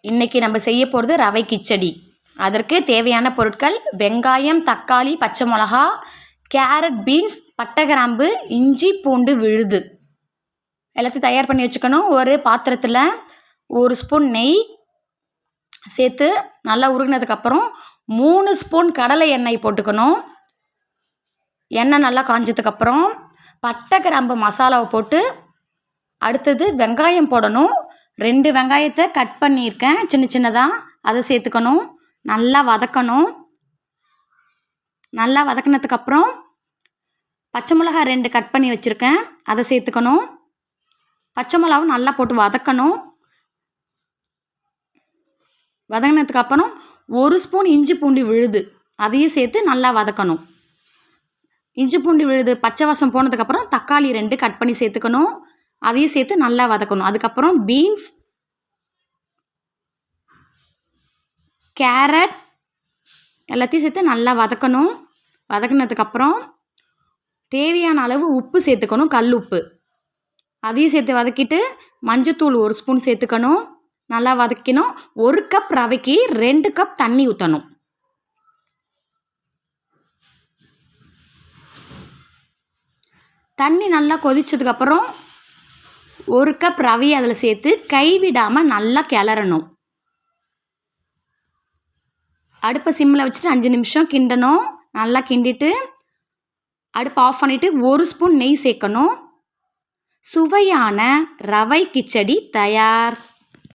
இன்றைக்கி நம்ம செய்ய போகிறது ரவை கிச்சடி. அதற்கு தேவையான பொருட்கள்: வெங்காயம், தக்காளி, பச்சை மிளகா, கேரட், பீன்ஸ், பட்டை, கிராம்பு, இஞ்சி, பூண்டு விழுது எல்லாத்தையும் தயார் பண்ணி வச்சுக்கணும். ஒரு பாத்திரத்தில் 1 ஸ்பூன் நெய் சேர்த்து நல்லா உருகினதுக்கப்புறம் 3 ஸ்பூன் கடலை எண்ணெய் போட்டுக்கணும். எண்ணெய் நல்லா காஞ்சதுக்கப்புறம் பட்டை, கிராம்பு மசாலாவை போட்டு அடுத்தது வெங்காயம் போடணும். 2 வெங்காயத்தை கட் பண்ணியிருக்கேன் சின்ன சின்னதாக, அதை சேர்த்துக்கணும். நல்லா வதக்கணும். நல்லா வதக்கினதுக்கப்புறம் பச்சை மிளகா 2 கட் பண்ணி வச்சுருக்கேன், அதை சேர்த்துக்கணும். பச்சை மிளகாவும் நல்லா போட்டு வதக்கணும். வதங்கினதுக்கப்புறம் 1 ஸ்பூன் இஞ்சி பூண்டு விழுது அதையும் சேர்த்து நல்லா வதக்கணும். இஞ்சி பூண்டு விழுது பச்சை வாசம் போனதுக்கப்புறம் தக்காளி 2 கட் பண்ணி சேர்த்துக்கணும், அதையும் சேர்த்து நல்லா வதக்கணும். அதுக்கப்புறம் பீன்ஸ், கேரட் எல்லாத்தையும் சேர்த்து நல்லா வதக்கணும். வதக்கினதுக்கப்புறம் தேவையான அளவு உப்பு சேர்த்துக்கணும், கல் உப்பு. அதையும் சேர்த்து வதக்கிட்டு மஞ்சத்தூள் 1 ஸ்பூன் சேர்த்துக்கணும். நல்லா வதக்கணும். 1 கப் ரவைக்கு 2 கப் தண்ணி ஊற்றணும். தண்ணி நல்லா கொதிச்சதுக்கப்புறம் 1 கப் ரவையை அதில் சேர்த்து கைவிடாமல் நல்லா கிளறணும். அடுப்பை சிம்மில் வச்சுட்டு 5 நிமிஷம் கிண்டணும். நல்லா கிண்டிட்டு அடுப்பை ஆஃப் பண்ணிவிட்டு 1 ஸ்பூன் நெய் சேர்க்கணும். சுவையான ரவை கிச்சடி தயார்.